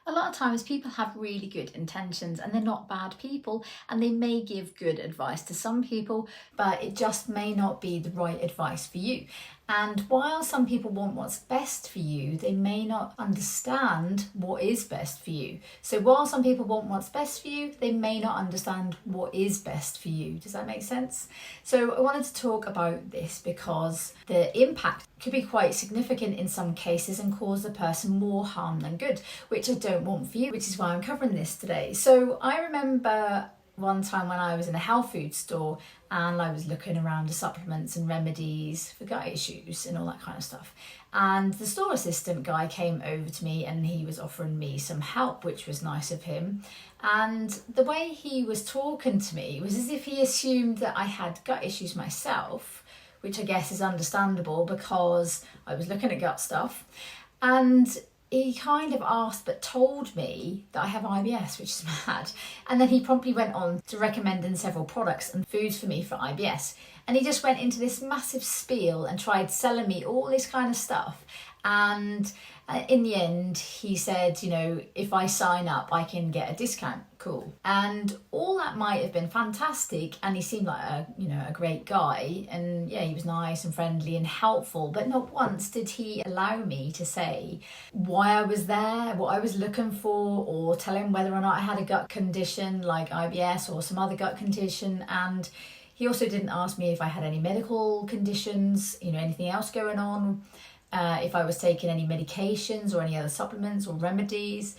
A lot of times people have really good intentions and they're not bad people, and they may give good advice to some people, but it just may not be the right advice for you. And while some people want what's best for you, they may not understand what is best for you. So while some people want what's best for you, they may not understand what is best for you. Does that make sense? So I wanted to talk about this because the impact could be quite significant in some cases and cause the person more harm than good, which I don't want for you, which is why I'm covering this today. So I remember one time when I was in a health food store and I was looking around the supplements and remedies for gut issues and all that kind of stuff. And the store assistant guy came over to me and he was offering me some help, which was nice of him. And the way he was talking to me was as if he assumed that I had gut issues myself, which I guess is understandable because I was looking at gut stuff. And he kind of asked but told me that I have IBS, which is mad. And then he promptly went on to recommending several products and foods for me for IBS. And he just went into this massive spiel and tried selling me all this kind of stuff. And in the end, he said, you know, if I sign up, I can get a discount. Cool. And all that might have been fantastic. And he seemed like a great guy. And yeah, he was nice and friendly and helpful. But not once did he allow me to say why I was there, what I was looking for, or tell him whether or not I had a gut condition like IBS or some other gut condition. And he also didn't ask me if I had any medical conditions, anything else going on. If I was taking any medications or any other supplements or remedies,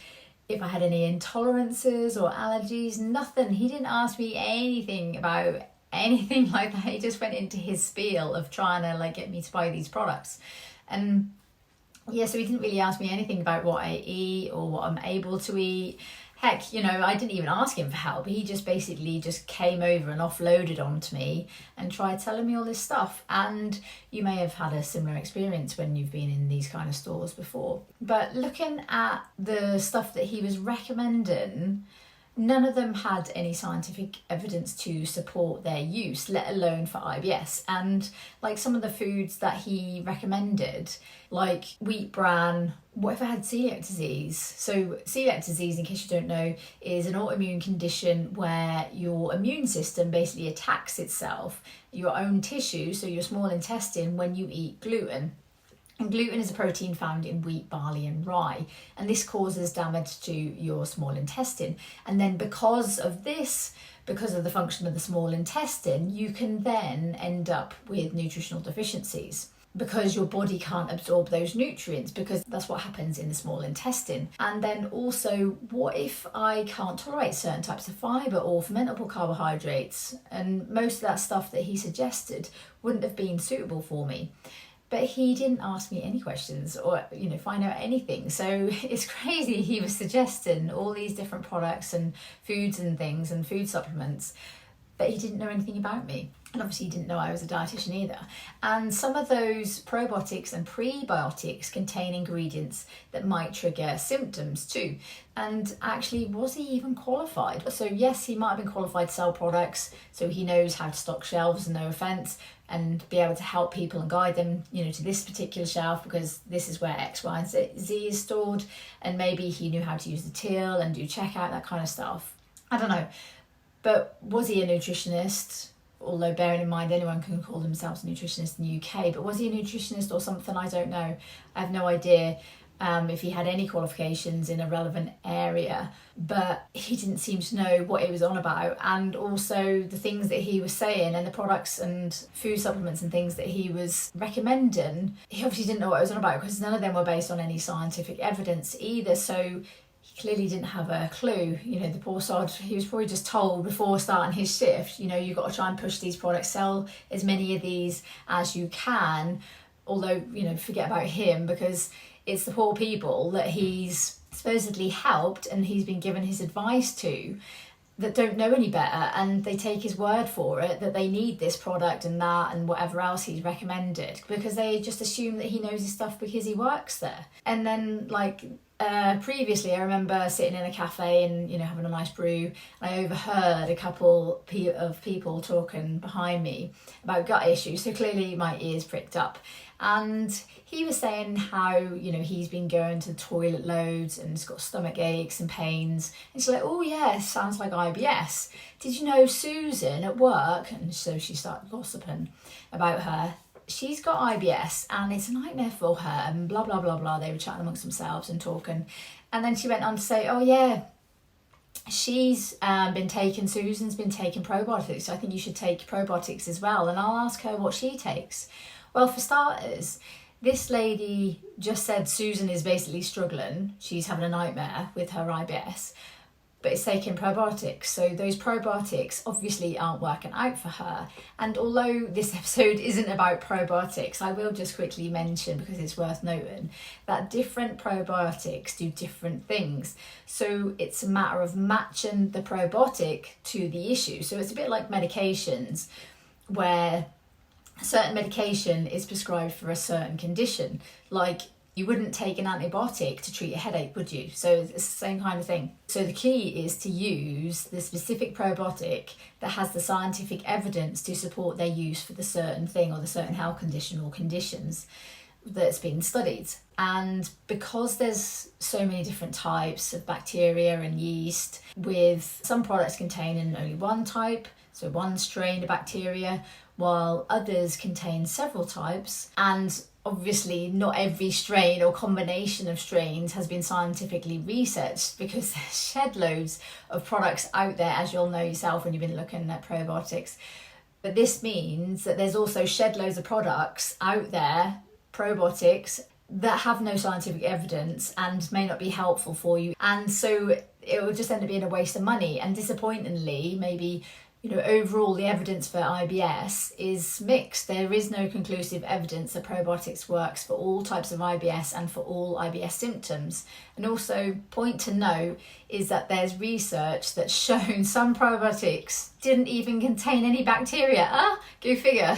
if I had any intolerances or allergies, nothing. He didn't ask me anything about anything like that. He just went into his spiel of trying to get me to buy these products. And yeah, so he didn't really ask me anything about what I eat or what I'm able to eat. Heck, I didn't even ask him for help. He just basically just came over and offloaded onto me and tried telling me all this stuff. And you may have had a similar experience when you've been in these kind of stores before. But looking at the stuff that he was recommending, none of them had any scientific evidence to support their use, let alone for IBS. And some of the foods that he recommended, like wheat bran, what if I had celiac disease? So celiac disease, in case you don't know, is an autoimmune condition where your immune system basically attacks itself, your own tissue, so your small intestine, when you eat gluten. And gluten is a protein found in wheat, barley and rye. And this causes damage to your small intestine. And then because of the function of the small intestine, you can then end up with nutritional deficiencies because your body can't absorb those nutrients, because that's what happens in the small intestine. And then also, what if I can't tolerate certain types of fibre or fermentable carbohydrates? And most of that stuff that he suggested wouldn't have been suitable for me. But he didn't ask me any questions or, find out anything. So it's crazy. He was suggesting all these different products and foods and things and food supplements, but he didn't know anything about me. And obviously he didn't know I was a dietitian either. And some of those probiotics and prebiotics contain ingredients that might trigger symptoms too. And actually, was he even qualified? So yes, he might have been qualified to sell products, so he knows how to stock shelves, no offence, and be able to help people and guide them, to this particular shelf because this is where X, Y, and Z is stored. And maybe he knew how to use the till and do checkout, that kind of stuff. I don't know. But was he a nutritionist? Although bearing in mind anyone can call themselves a nutritionist in the UK, but was he a nutritionist or something? I don't know. I have no idea if he had any qualifications in a relevant area, but he didn't seem to know what he was on about. And also the things that he was saying and the products and food supplements and things that he was recommending, he obviously didn't know what he was on about because none of them were based on any scientific evidence either. So he clearly didn't have a clue. The poor sod, he was probably just told before starting his shift, you've got to try and push these products, sell as many of these as you can. Although, forget about him, because it's the poor people that he's supposedly helped and he's been given his advice to that don't know any better, and they take his word for it that they need this product and that and whatever else he's recommended because they just assume that he knows his stuff because he works there. And then Previously, I remember sitting in a cafe and, you know, having a nice brew, and I overheard a couple of people talking behind me about gut issues. So clearly my ears pricked up, and he was saying how, you know, he's been going to the toilet loads and he's got stomach aches and pains. And she's like, oh yeah, sounds like IBS. Did you know Susan at work? And so she started gossiping about her. She's got IBS and it's a nightmare for her, and blah, blah, blah, blah. They were chatting amongst themselves and talking. And then she went on to say, oh yeah, Susan's been taking probiotics. So I think you should take probiotics as well. And I'll ask her what she takes. Well, for starters, this lady just said Susan is basically struggling. She's having a nightmare with her IBS, but it's taking probiotics. So those probiotics obviously aren't working out for her. And although this episode isn't about probiotics, I will just quickly mention, because it's worth noting, that different probiotics do different things. So it's a matter of matching the probiotic to the issue. So it's a bit like medications, where a certain medication is prescribed for a certain condition. Like, you wouldn't take an antibiotic to treat a headache, would you? So it's the same kind of thing. So the key is to use the specific probiotic that has the scientific evidence to support their use for the certain thing or the certain health condition or conditions that's been studied. And because there's so many different types of bacteria and yeast, with some products containing only one type, so one strain of bacteria, while others contain several types, and obviously not every strain or combination of strains has been scientifically researched, because there's shed loads of products out there, as you'll know yourself when you've been looking at probiotics. But this means that there's also shed loads of products out there, probiotics, that have no scientific evidence and may not be helpful for you. And so it will just end up being a waste of money. And disappointingly, maybe, you know, overall the evidence for IBS is mixed. There is no conclusive evidence that probiotics works for all types of IBS and for all IBS symptoms. And also, point to note is that there's research that's shown some probiotics didn't even contain any bacteria. Go figure.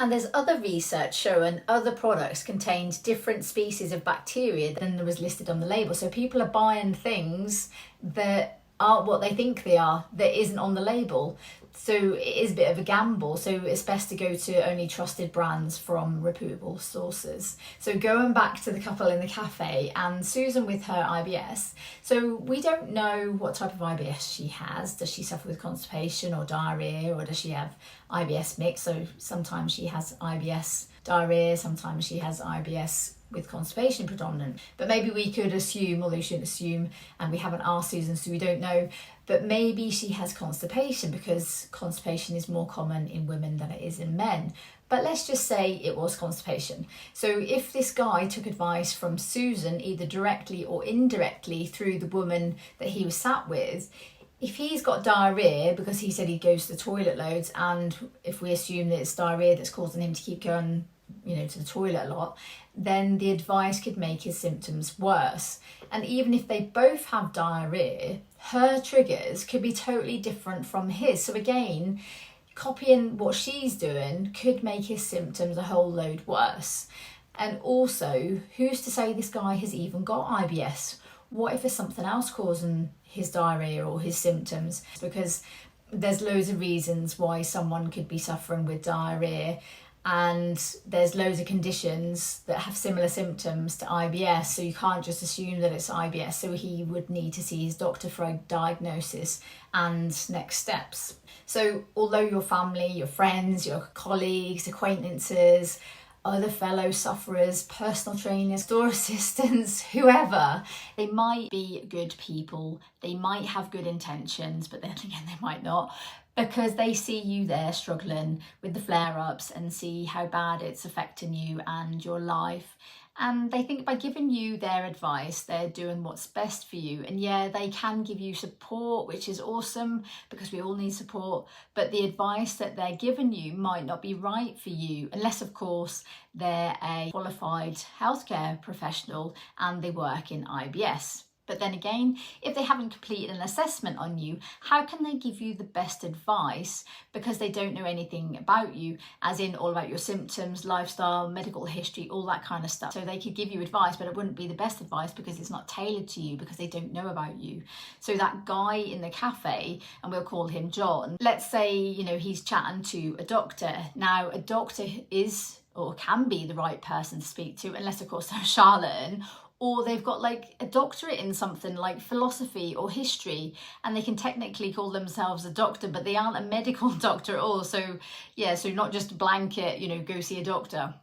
And there's other research showing other products contained different species of bacteria than was listed on the label. So people are buying things that aren't what they think they are, that isn't on the label. So it is a bit of a gamble. So it's best to go to only trusted brands from reputable sources. So going back to the couple in the cafe and Susan with her IBS. So we don't know what type of IBS she has. Does she suffer with constipation or diarrhea, or does she have IBS mix? So sometimes she has IBS diarrhea, sometimes she has IBS with constipation predominant. But maybe we could assume, although we shouldn't assume, and we haven't asked Susan, so we don't know, but maybe she has constipation, because constipation is more common in women than it is in men. But let's just say it was constipation. So if this guy took advice from Susan, either directly or indirectly through the woman that he was sat with, if he's got diarrhea because he said he goes to the toilet loads, and if we assume that it's diarrhea that's causing him to keep going, you know, to the toilet a lot, then the advice could make his symptoms worse. And even if they both have diarrhea, her triggers could be totally different from his. So again, copying what she's doing could make his symptoms a whole load worse. And also, who's to say this guy has even got IBS? What if there's something else causing his diarrhea or his symptoms? Because there's loads of reasons why someone could be suffering with diarrhea, and there's loads of conditions that have similar symptoms to IBS, so you can't just assume that it's IBS. So he would need to see his doctor for a diagnosis and next steps. So although your family, your friends, your colleagues, acquaintances, other fellow sufferers, personal trainers, store assistants, whoever, they might be good people, they might have good intentions, but then again they might not, because they see you there struggling with the flare-ups and see how bad it's affecting you and your life. And they think by giving you their advice, they're doing what's best for you. And yeah, they can give you support, which is awesome, because we all need support. But the advice that they're giving you might not be right for you, unless, of course, they're a qualified healthcare professional and they work in IBS. But then again, if they haven't completed an assessment on you, how can they give you the best advice because they don't know anything about you, as in all about your symptoms, lifestyle, medical history, all that kind of stuff. So they could give you advice, but it wouldn't be the best advice because it's not tailored to you, because they don't know about you. So that guy in the cafe, and we'll call him John, let's say, you know, he's chatting to a doctor. Now, a doctor is or can be the right person to speak to, unless of course they're a charlatan, or they've got like a doctorate in something like philosophy or history, and they can technically call themselves a doctor, but they aren't a medical doctor at all. So yeah, so not just blanket, you know, go see a doctor.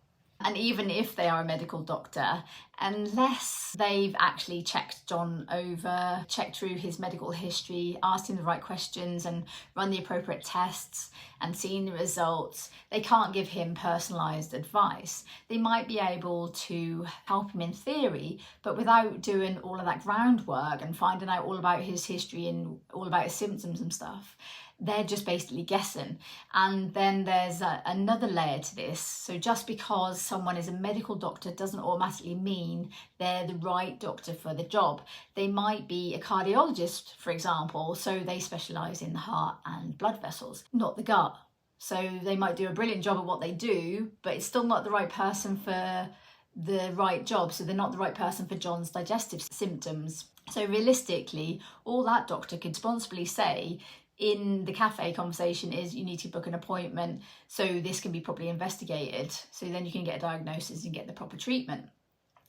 And even if they are a medical doctor, unless they've actually checked John over, checked through his medical history, asked him the right questions and run the appropriate tests and seen the results, they can't give him personalised advice. They might be able to help him in theory, but without doing all of that groundwork and finding out all about his history and all about his symptoms and stuff, they're just basically guessing. And then there's another layer to this. So just because someone is a medical doctor doesn't automatically mean they're the right doctor for the job. They might be a cardiologist, for example, so they specialise in the heart and blood vessels, not the gut. So they might do a brilliant job at what they do, but it's still not the right person for the right job. So they're not the right person for John's digestive symptoms. So realistically, all that doctor could responsibly say in the cafe conversation is, you need to book an appointment so this can be properly investigated, so then you can get a diagnosis and get the proper treatment.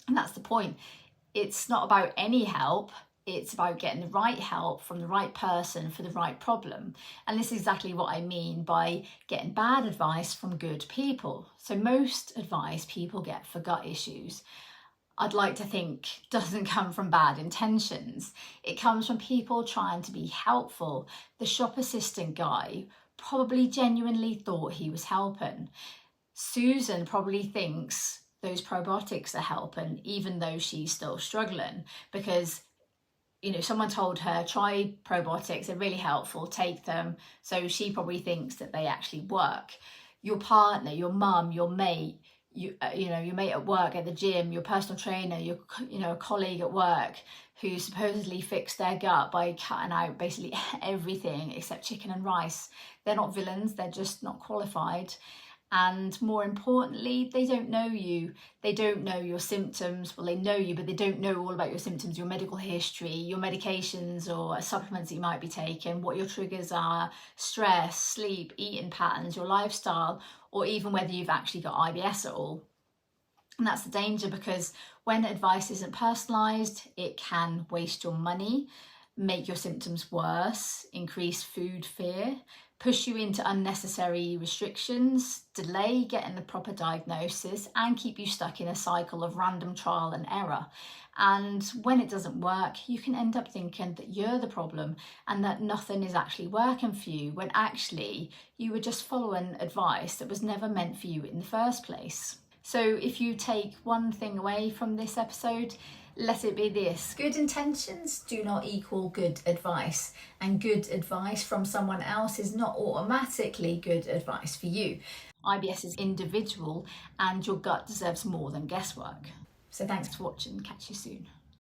And that's the point. It's not about any help, it's about getting the right help from the right person for the right problem. And this is exactly what I mean by getting bad advice from good people. So most advice people get for gut issues, I'd like to think, doesn't come from bad intentions. It comes from people trying to be helpful. The shop assistant guy probably genuinely thought he was helping. Susan probably thinks those probiotics are helping, even though she's still struggling, because, you know, someone told her, try probiotics, they're really helpful, take them. So she probably thinks that they actually work. Your partner, your mum, your mate, you know, your mate at work, at the gym, your personal trainer, your, you know, a colleague at work who supposedly fixed their gut by cutting out basically everything except chicken and rice. They're not villains, they're just not qualified. And more importantly, they don't know you. They don't know your symptoms. Well, they know you, but they don't know all about your symptoms, your medical history, your medications or supplements that you might be taking, what your triggers are, stress, sleep, eating patterns, your lifestyle, or even whether you've actually got IBS at all. And that's the danger, because when advice isn't personalised, it can waste your money, make your symptoms worse, increase food fear, push you into unnecessary restrictions, delay getting the proper diagnosis, and keep you stuck in a cycle of random trial and error. And when it doesn't work, you can end up thinking that you're the problem and that nothing is actually working for you, when actually you were just following advice that was never meant for you in the first place. So if you take one thing away from this episode, let it be this: good intentions do not equal good advice, and good advice from someone else is not automatically good advice for you. IBS is individual, and your gut deserves more than guesswork. So thanks for watching, catch you soon.